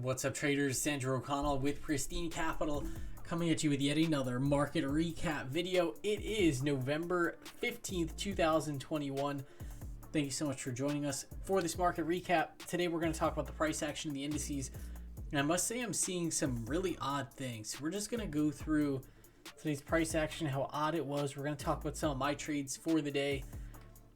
What's up, traders? Sandro O'Connell with Pristine Capital coming at you with yet another market recap video. It is November 15th, 2021. Thank you so much for joining us for this market recap. Today we're going to talk about the price action in the indices. And I must say I'm seeing some really odd things. We're just going to go through today's price action, how odd it was. We're going to talk about some of my trades for the day.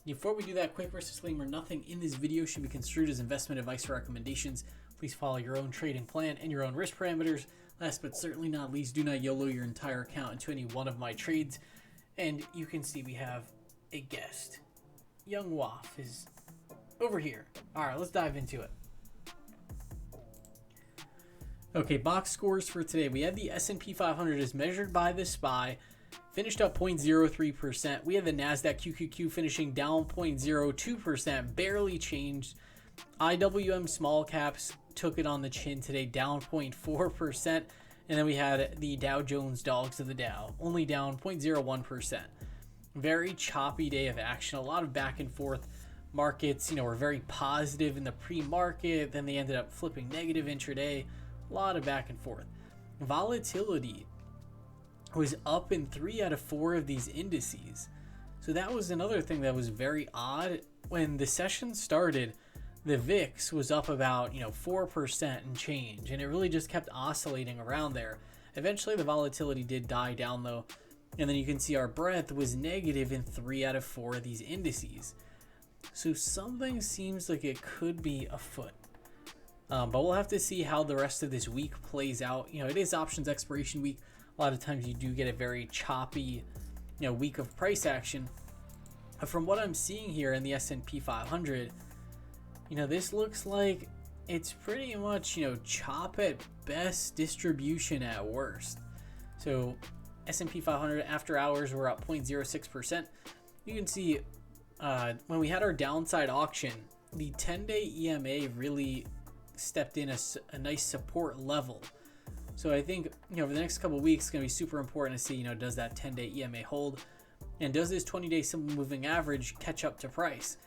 Before we do that, quick disclaimer, nothing in this video should be construed as investment advice or recommendations. Please follow your own trading plan and your own risk parameters. Last but certainly not least, do not YOLO your entire account into any one of my trades. And you can see we have a guest. Young Waff is over here. All right, let's dive into it. Okay, box scores for today. We had the S&P 500 as measured by the SPY, finished up 0.03%. We had the Nasdaq QQQ finishing down 0.02%, barely changed. IWM small caps took it on the chin today, down 0.4%. And then we had the Dow Jones dogs of the Dow, only down 0.01%. Very choppy day of action, a lot of back and forth. Markets, were very positive in the pre-market, then they ended up flipping negative intraday. A lot of back and forth. Volatility was up in 3 out of 4 of these indices. So that was another thing that was very odd. When the session started, the VIX was up about 4% and change, and it really just kept oscillating around there. Eventually the volatility did die down though, and then you can see our breadth was negative in 3 out of 4 of these indices. So something seems like it could be afoot. But we'll have to see how the rest of this week plays out. It is options expiration week. A lot of times you do get a very choppy week of price action. But from what I'm seeing here in the S&P 500, this looks like it's pretty much, chop at best, distribution at worst. So S&P 500 after hours were up 0.06%. You can see when we had our downside auction, the 10-day EMA really stepped in a nice support level. So I think, over the next couple of weeks, it's going to be super important to see, does that 10-day EMA hold? And does this 20-day simple moving average catch up to price?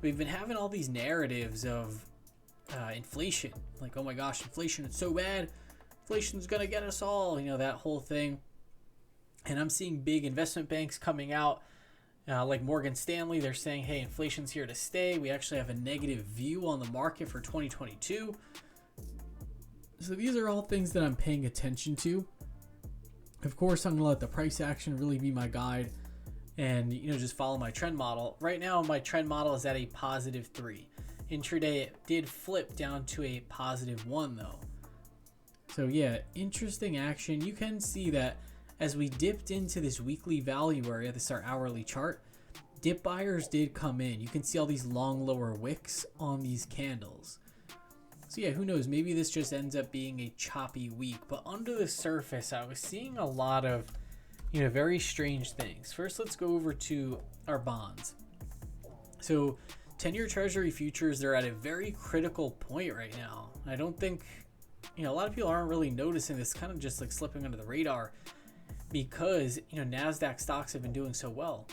We've been having all these narratives of inflation, like, oh my gosh, inflation is so bad, inflation's gonna get us all, that whole thing. And I'm seeing big investment banks coming out, like Morgan Stanley. They're saying, hey, inflation's here to stay. We actually have a negative view on the market for 2022. So these are all things that I'm paying attention to. Of course, I'm gonna let the price action really be my guide, and just follow my trend model. Right now my trend model is at a +3. Intraday it did flip down to a +1 though. So yeah, interesting action. You can see that as we dipped into this weekly value area, this is our hourly chart, dip buyers did come in. You can see all these long lower wicks on these candles. So yeah, who knows, maybe this just ends up being a choppy week. But under the surface, I was seeing a lot of very strange things. First, let's go over to our bonds. So 10-year treasury futures, they're at a very critical point right now. I don't think, a lot of people aren't really noticing this, kind of just like slipping under the radar because, Nasdaq stocks have been doing so well.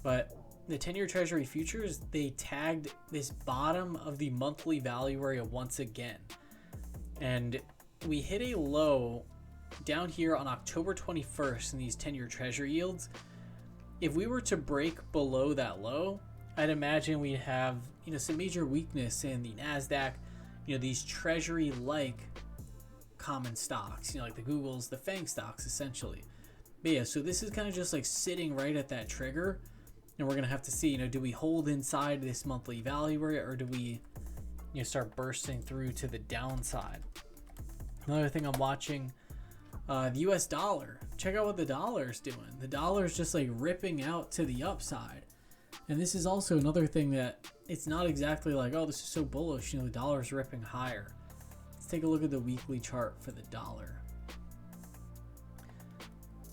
But the 10-year treasury futures, they tagged this bottom of the monthly value area once again. And we hit a low down here on October 21st in these 10-year treasury yields. If we were to break below that low, I'd imagine we'd have some major weakness in the Nasdaq, these treasury-like common stocks, like the Googles, the FANG stocks essentially. But yeah, so this is kind of just like sitting right at that trigger, and we're gonna have to see, do we hold inside this monthly value area, or do we start bursting through to the downside? Another thing I'm watching, the US dollar. Check out what the dollar is doing. The dollar is just like ripping out to the upside. And this is also another thing that it's not exactly like, oh, this is so bullish, the dollar is ripping higher. Let's take a look at the weekly chart for the dollar.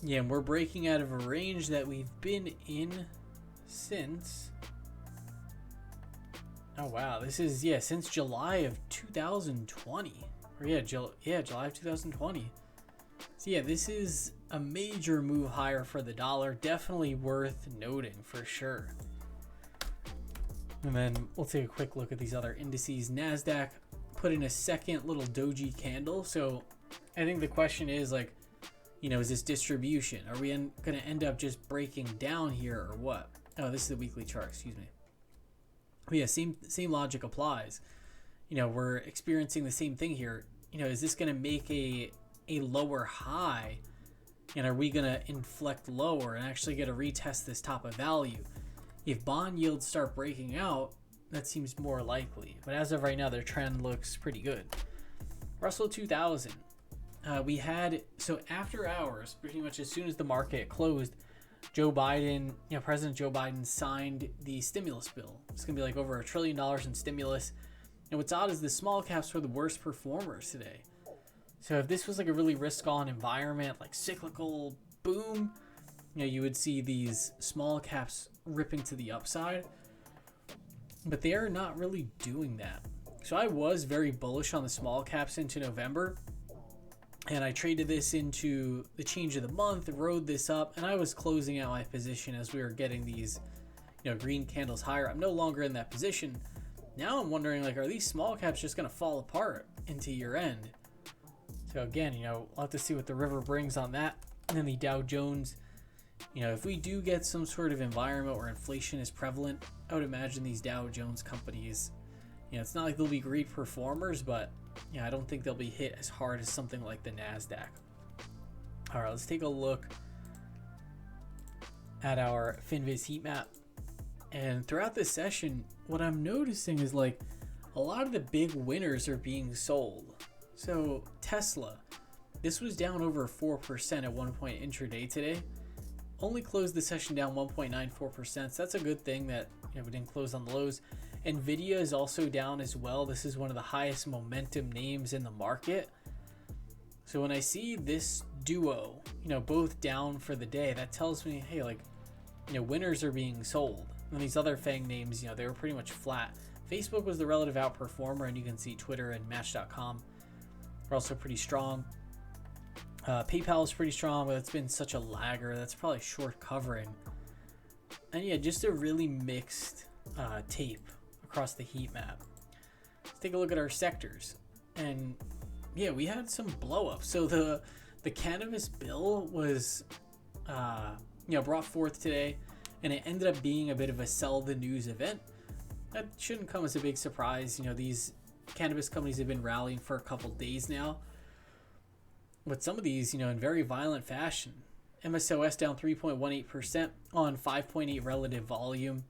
Yeah, and we're breaking out of a range that we've been in since, oh wow, this is, since July of 2020. Or July of 2020. So yeah, this is a major move higher for the dollar. Definitely worth noting for sure. And then we'll take a quick look at these other indices. Nasdaq put in a second little doji candle. So I think the question is like, you know, is this distribution? Are we going to end up just breaking down here or what? Oh, this is the weekly chart, excuse me. But yeah, same logic applies. You know, we're experiencing the same thing here. You know, is this going to make a lower high? And are we going to inflect lower and actually get a retest this top of value? If bond yields start breaking out, that seems more likely. But as of right now, their trend looks pretty good. Russell 2000. We had, so after hours, pretty much as soon as the market closed, Joe Biden, you know, President Joe Biden signed the stimulus bill. It's going to be like over $1 trillion in stimulus. And what's odd is the small caps were the worst performers today. So if this was like a really risk-on environment, like cyclical boom, you know, you would see these small caps ripping to the upside. But they are not really doing that. So I was very bullish on the small caps into November. And I traded this into the change of the month, rode this up, and I was closing out my position as we were getting these, you know, green candles higher. I'm no longer in that position. Now I'm wondering, like, are these small caps just going to fall apart into year end? So again, you know, we'll have to see what the river brings on that. And then the Dow Jones, you know, if we do get some sort of environment where inflation is prevalent, I would imagine these Dow Jones companies, you know, it's not like they'll be great performers, but yeah, I don't think they'll be hit as hard as something like the Nasdaq. All right, let's take a look at our Finvis Heat Map. And throughout this session, what I'm noticing is like a lot of the big winners are being sold. So Tesla, this was down over 4% at one point intraday today. Only closed the session down 1.94%. So that's a good thing that, you know, we didn't close on the lows. Nvidia is also down as well. This is one of the highest momentum names in the market. So when I see this duo, you know, both down for the day, that tells me, hey, like, you know, winners are being sold. And these other FANG names, you know, they were pretty much flat. Facebook was the relative outperformer, and you can see Twitter and Match.com are also pretty strong. PayPal is pretty strong, but it's been such a lagger. That's probably short covering. And yeah, just a really mixed tape across the heat map. Let's take a look at our sectors. And yeah, we had some blow ups. So the cannabis bill was you know, brought forth today, and it ended up being a bit of a sell the news event. That shouldn't come as a big surprise. You know, these cannabis companies have been rallying for a couple days now, but some of these, you know, in very violent fashion. MSOS down 3.18% on 5.8 relative volume.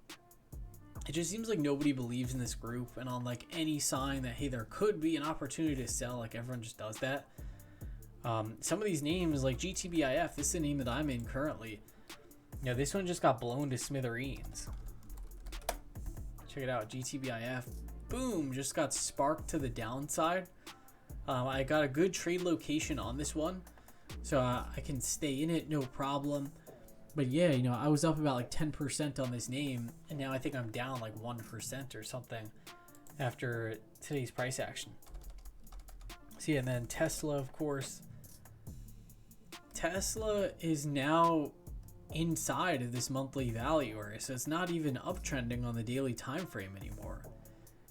It just seems like nobody believes in this group, and on like any sign that, hey, there could be an opportunity to sell, like everyone just does that. Some of these names like GTBIF, this is the name that I'm in currently. You know, this one just got blown to smithereens. Check it out, GTBIF, boom, just got sparked to the downside. I got a good trade location on this one, so I can stay in it, no problem. But yeah, you know, I was up about like 10% on this name, and now I think I'm down like 1% or something after today's price action. So yeah, and then Tesla, of course. Tesla is now inside of this monthly value area, so it's not even uptrending on the daily time frame anymore.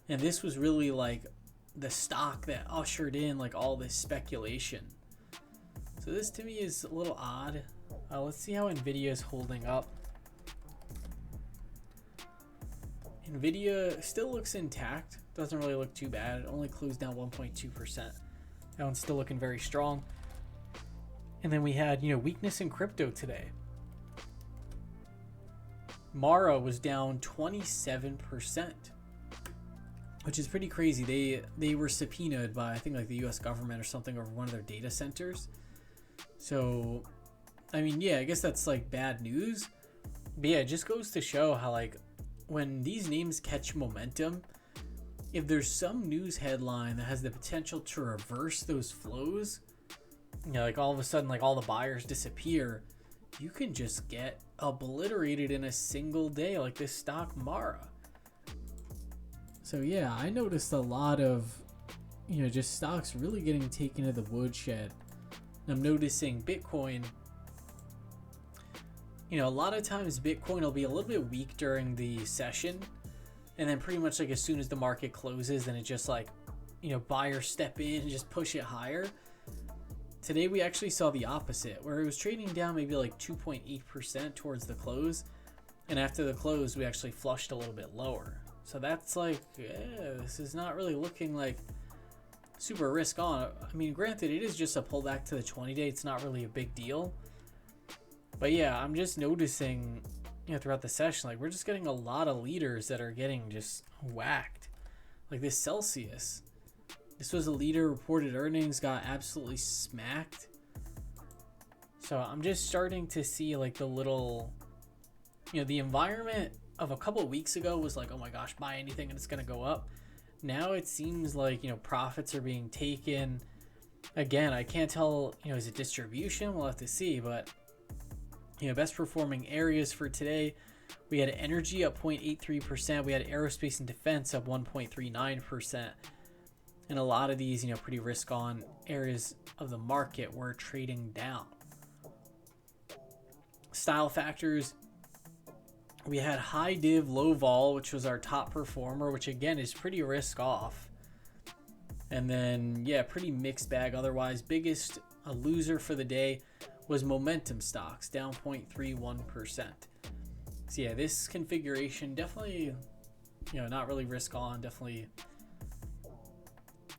And this was really like the stock that ushered in like all this speculation. So this to me is a little odd. Let's see how Nvidia is holding up. Nvidia still looks intact. Doesn't really look too bad. It only closed down 1.2%. That one's still looking very strong. And then we had, you know, weakness in crypto today. Mara was down 27%, which is pretty crazy. They were subpoenaed by, I think, like the US government or something over one of their data centers. So I mean, yeah, I guess that's like bad news. But yeah, it just goes to show how like when these names catch momentum, if there's some news headline that has the potential to reverse those flows, you know, like all of a sudden like all the buyers disappear, you can just get obliterated in a single day, like this stock Mara. So yeah, I noticed a lot of, you know, just stocks really getting taken to the woodshed. I'm noticing Bitcoin. You know, a lot of times Bitcoin will be a little bit weak during the session, and then pretty much like as soon as the market closes, then it just like buyer step in and just push it higher. Today we actually saw the opposite, where it was trading down maybe like 2.8% towards the close, and after the close we actually flushed a little bit lower. So that's like, this is not really looking like super risk on. I mean, granted, it is just a pullback to the 20-day. It's not really a big deal. But yeah, I'm just noticing, throughout the session, like we're just getting a lot of leaders that are getting just whacked. Like this Celsius. This was a leader, reported earnings, got absolutely smacked. So I'm just starting to see like the little, the environment of a couple of weeks ago was like, oh my gosh, buy anything and it's going to go up. Now it seems like, profits are being taken. Again, I can't tell, is it distribution? We'll have to see. But, best performing areas for today, we had energy up 0.83%. We had aerospace and defense up 1.39%. And a lot of these, pretty risk on areas of the market were trading down. Style factors, we had high div, low vol, which was our top performer, which again is pretty risk off. And then, pretty mixed bag. Otherwise, biggest loser for the day was momentum stocks, down 0.31%. So yeah, this configuration definitely, not really risk on, definitely,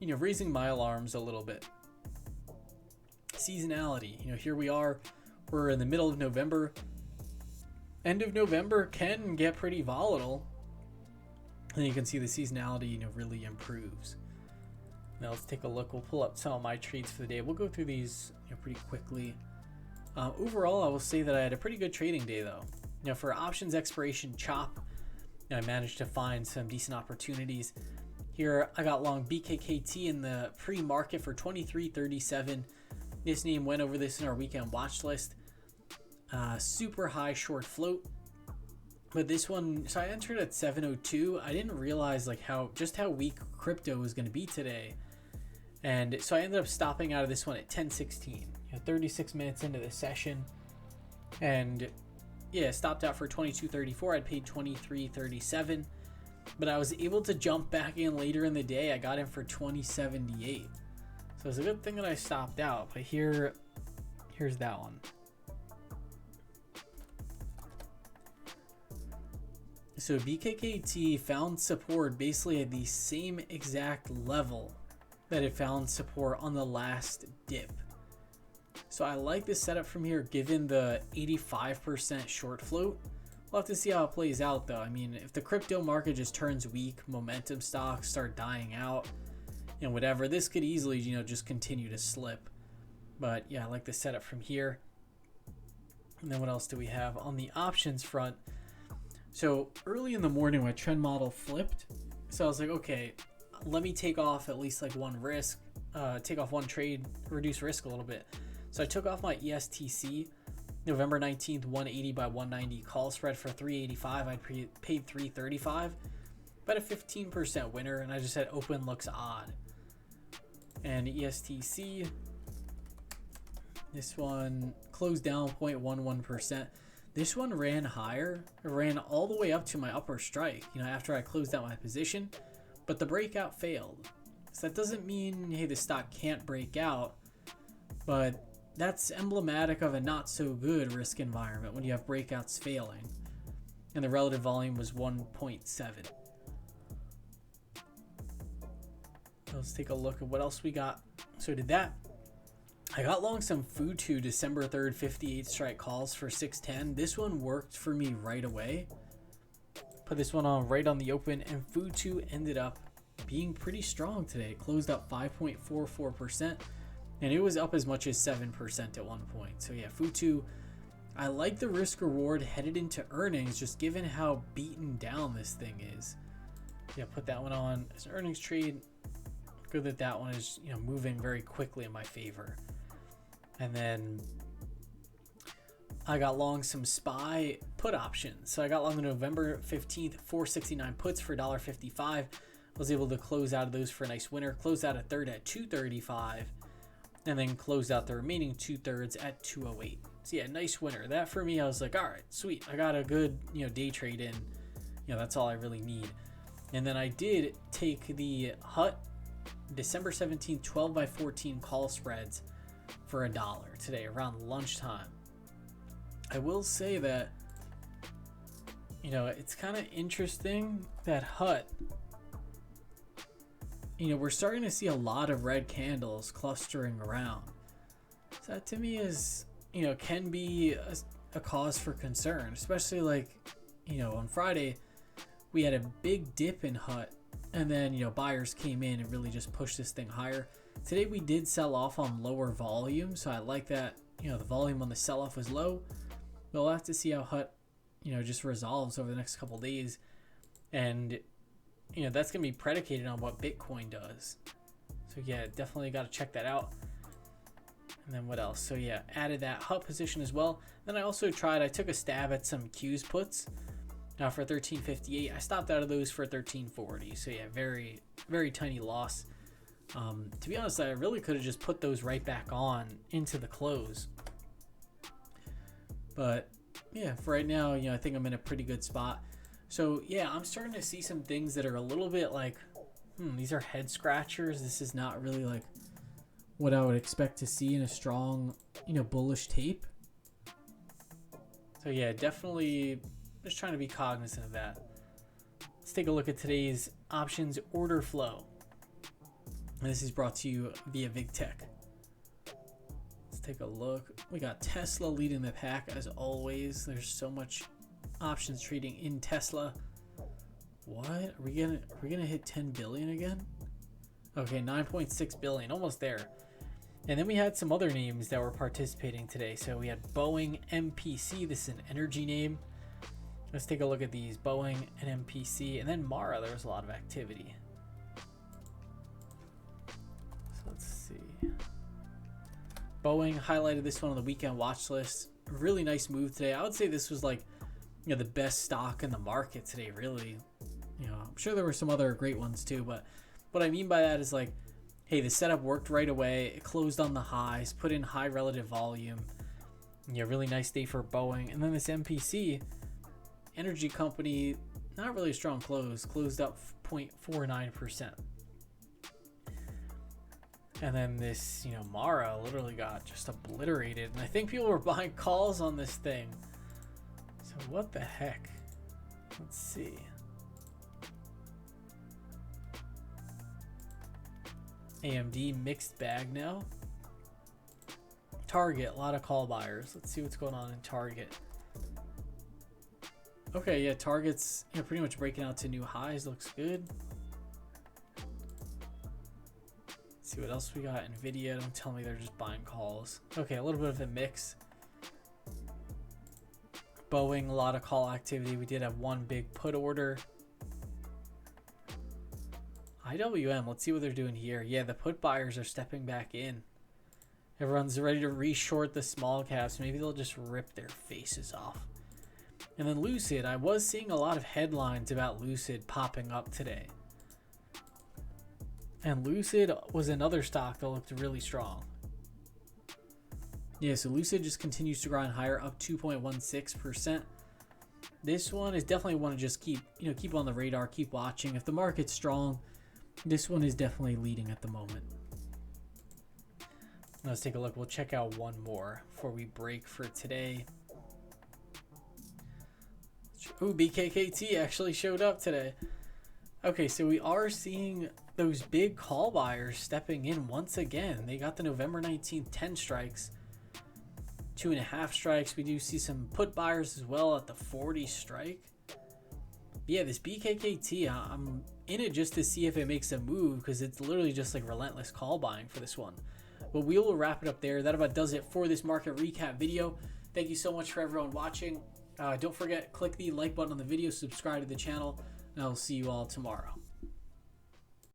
raising my alarms a little bit. Seasonality, here we are, we're in the middle of November. End of November can get pretty volatile. And you can see the seasonality, really improves. Now let's take a look. We'll pull up some of my trades for the day. We'll go through these pretty quickly. Overall, I will say that I had a pretty good trading day though. For options expiration chop, I managed to find some decent opportunities. Here I got long BKKT in the pre-market for 23.37. This name went over this in our weekend watch list. Super high short float, but this one, so I entered at 702. I didn't realize like how weak crypto was going to be today, and so I ended up stopping out of this one at 10:16. 36 minutes into the session, and stopped out for 22.34. I'd paid 23.37, but I was able to jump back in later in the day. I got in for 20.78, so it's a good thing that I stopped out. But here's that one. So BKKT found support basically at the same exact level that it found support on the last dip. So I like this setup from here given the 85% short float. We'll have to see how it plays out though. I mean, if the crypto market just turns weak, momentum stocks start dying out, whatever, this could easily, just continue to slip. But yeah, I like the setup from here. And then what else do we have on the options front? So early in the morning, my trend model flipped. So I was like, okay, let me take off at least like one risk, take off one trade, reduce risk a little bit. So I took off my ESTC, November 19th, 180 by 190 call spread for 385. I paid 335, about a 15% winner. And I just said open looks odd. And ESTC, this one closed down 0.11%. This one ran higher. It ran all the way up to my upper strike, after I closed out my position, but the breakout failed. So that doesn't mean, hey, the stock can't break out, but that's emblematic of a not so good risk environment when you have breakouts failing. And the relative volume was 1.7. Let's take a look at what else we got. So did that. I got long some Futu December 3rd 58 strike calls for 610. This one worked for me right away. Put this one on right on the open, and Futu ended up being pretty strong today. It closed up 5.44%, and it was up as much as 7% at one point. So yeah, Futu, I like the risk reward headed into earnings, just given how beaten down this thing is. Yeah, put that one on as an earnings trade. Good that that one is moving very quickly in my favor. And then I got long some SPY put options. So I got long the November 15th 469 puts for $1.55. I was able to close out of those for a nice winner. Closed out a third at $2.35, and then closed out the remaining 2/3 at $2.08. So yeah, nice winner. That for me, I was like, all right, sweet. I got a good day trade in. That's all I really need. And then I did take the HUT December 17th, 12 by 14 call spreads for $1 today around lunchtime. I will say that, you know, it's kind of interesting that HUT, you know, we're starting to see a lot of red candles clustering around. So that to me is, you know, can be a cause for concern, especially like, you know, on Friday we had a big dip in HUT, and then, you know, buyers came in and really just pushed this thing higher. Today we did sell off on lower volume, so I like that, you know, the volume on the sell-off was low. We'll have to see how HUT, you know, just resolves over the next couple days, and, you know, that's gonna be predicated on what Bitcoin does. So yeah, definitely got to check that out. And then what else? So yeah, added that HUT position as well. Then I also I took a stab at some Q's puts. Now for 1358, I stopped out of those for 1340. So yeah, very, very tiny loss. To be honest, I really could have just put those right back on into the close. But yeah, for right now, you know, I think I'm in a pretty good spot. So yeah, I'm starting to see some things that are a little bit like, these are head scratchers. This is not really like what I would expect to see in a strong, you know, bullish tape. So yeah, definitely just trying to be cognizant of that. Let's take a look at today's options order flow. And this is brought to you via VigTech. Let's take a look. We got Tesla leading the pack as always. There's so much options trading in Tesla. What? Are we gonna hit 10 billion again? Okay, 9.6 billion, almost there. And then we had some other names that were participating today. So we had Boeing, MPC. This is an energy name. Let's take a look at these. Boeing and MPC. And then Mara, there was a lot of activity. So let's see. Boeing highlighted this one on the weekend watch list. Really nice move today. I would say this was like, you know, the best stock in the market today, really. You know, I'm sure there were some other great ones too, but what I mean by that is like, hey, the setup worked right away. It closed on the highs, put in high relative volume. Yeah, really nice day for Boeing. And then this MPC energy company, not really a strong close, closed up 0.49%. And then this, you know, Mara literally got just obliterated. And I think people were buying calls on this thing. So what the heck? Let's see. AMD mixed bag now. Target, a lot of call buyers. Let's see what's going on in Target. Okay, yeah, Target's, you know, pretty much breaking out to new highs. Looks good. Let's see what else we got. Nvidia, don't tell me they're just buying calls. Okay, a little bit of a mix. Boeing, a lot of call activity. We did have one big put order. IWM, let's see what they're doing here. Yeah, the put buyers are stepping back in. Everyone's ready to re-short the small caps. Maybe they'll just rip their faces off. And then Lucid, I was seeing a lot of headlines about Lucid popping up today. And Lucid was another stock that looked really strong. Yeah, so Lucid just continues to grind higher, up 2.16%. This one is definitely one to just keep on the radar, keep watching. If the market's strong, this one is definitely leading at the moment. Let's take a look. We'll check out one more before we break for today. Ooh, BKKT actually showed up today. Okay, so we are seeing those big call buyers stepping in once again. They got the November 19th 10 strikes, 2.5 strikes. We do see some put buyers as well at the 40 strike. Yeah, this BKKT, I'm in it just to see if it makes a move, because it's literally just like relentless call buying for this one. But we will wrap it up there. That about does it for this market recap video. Thank you so much for everyone watching. Don't forget, click the like button on the video, subscribe to the channel, and I'll see you all tomorrow.